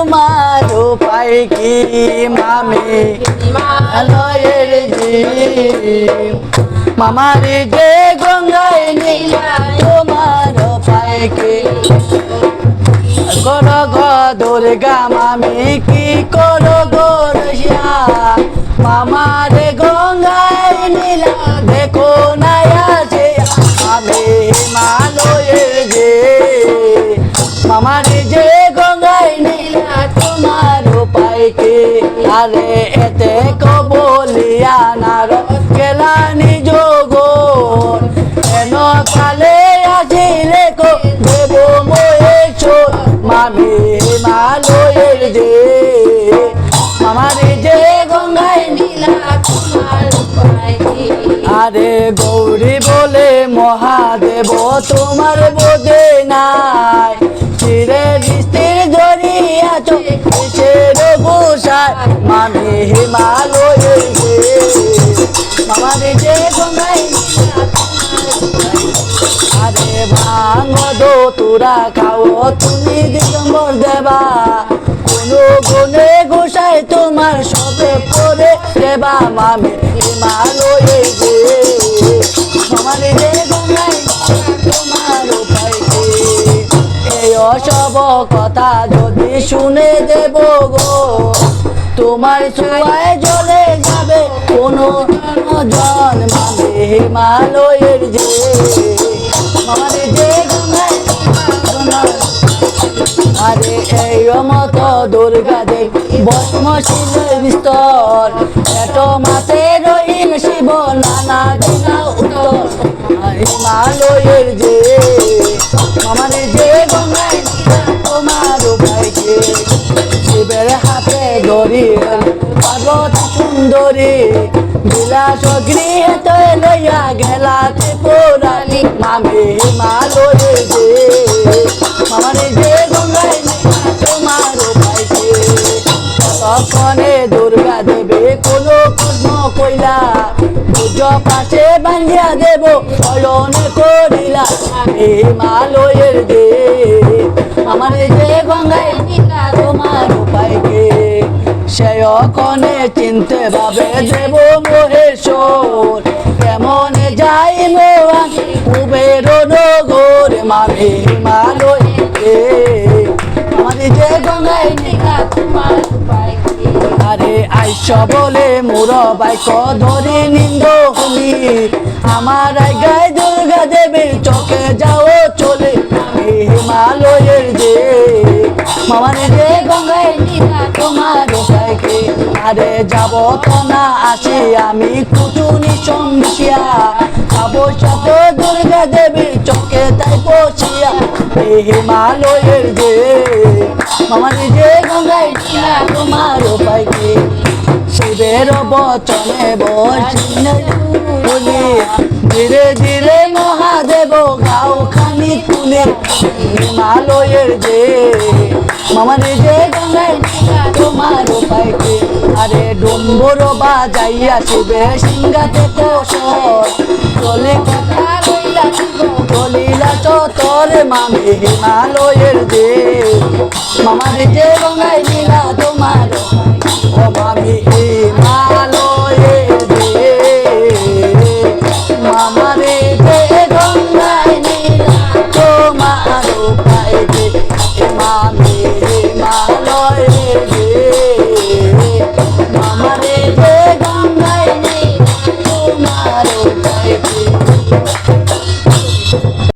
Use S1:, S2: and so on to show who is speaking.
S1: তোমার উপায় কি মামি হিমালয়ের জিম মামারে যে গঙ্গায় নিলা তোমার উপায় কি করো গো দুর্গা মামি কি করো গো রসিয়া মামারে গঙ্গায় নিলা দেখো না আছে আমি হিমালয়ের যে মামারে যে গঙ্গায় নিলা তোমার উপায় কি আরে এতে কবলিয়া নার গেলানি যোগন এন কালে আসিলে কো দেব মহেশ্বর মামি হিমালয়ের যে মামারে যে গঙ্গায় নিলা তোমার উপায় কি আরে গৌরী বলে মহাদেব তোমার বোধে নাই চিরে দৃষ্টির জড়িয়া চোখের গোসায় মামি হিমালয়ের যে মামারে যে গঙ্গায় আরে ভাঙ দো তোরা খাও তুমি দিগম্বর দেবা কোনো গুণে গোসায় তোমার সবে করে দেবা মামি হিমালয়ের যে মামারে যে গঙ্গায় তোমার উপায় কি এই অসব কথা যদি শুনে দেব গো তোমার ছোঁয়ায় জ্বলে যাবে কোনো জন মামি হিমালয়ের যে মামারে যে গঙ্গায় আরে এই মত দুর্গা দেবী ভস্মশীলের বিস্তর এত মাসে রহিম শিব নানা দিনা উত্তর হিমালয়ের যে মামারে যে গঙ্গায় তোমার উপায় কি শিবের হাতে ধরি পার্বতী সুন্দরী বিলাস গৃহে তো লইয়া গেলা ত্রিপুরারি মামি হিমালয়ের যে মামারে যে গঙ্গায় তোমার উপায় কি তখনে দুর্গা দেবে কোনো কর্ম কইলা পুজো পাশে বান্ধিয়া দেব শয়নে করিলা হিমালয়ের যে মামারে যে গঙ্গায় তোমার উপায় কি সেই অকনে চিনতে ভাবে দেব মহেশ্বর কেমন যাই মোয়া কুবের নগর মামি হিমালয়ের যে মামারে যে গঙ্গায় তোমার উপায় কি আরে আইস বলে মোর বাইক ধরে নিন্দ হলি আমার গায়ে দুর্গা দেবীর চোখে যাও চলে আমি হিমালয়ের যে মামারে যে গঙ্গায় তোমার উপায় কি আরে যাব তো না আসি আমি কুটুনি সমসিয়া যাবো সাথে দুর্গা দেবীর চোখে তাই বসিয়া হিমালয়ের যে মামারে যে গঙ্গায় তোমার উপায় কি শিবের বচনে বলি ধীরে ধীরে মহাদেব গাও খানি তুলে হিমালয়ের যে মামারে যে গঙ্গায় তোমার উপায় কি আরে ডম্বর বাজাইয়া শিবে সিংহাতে কোশর চলে কথা রইলা চলিলা চতর মামি হিমালয়ের যে মামারে যে গঙ্গায় নীলা তোমার ও মামি হিমালয়ের যে মামারে যে গঙ্গায় নীলা তোমার উপায় কি মামি হিমালয়ের যে মামারে যে গঙ্গায় নীলা তোমার উপায় কি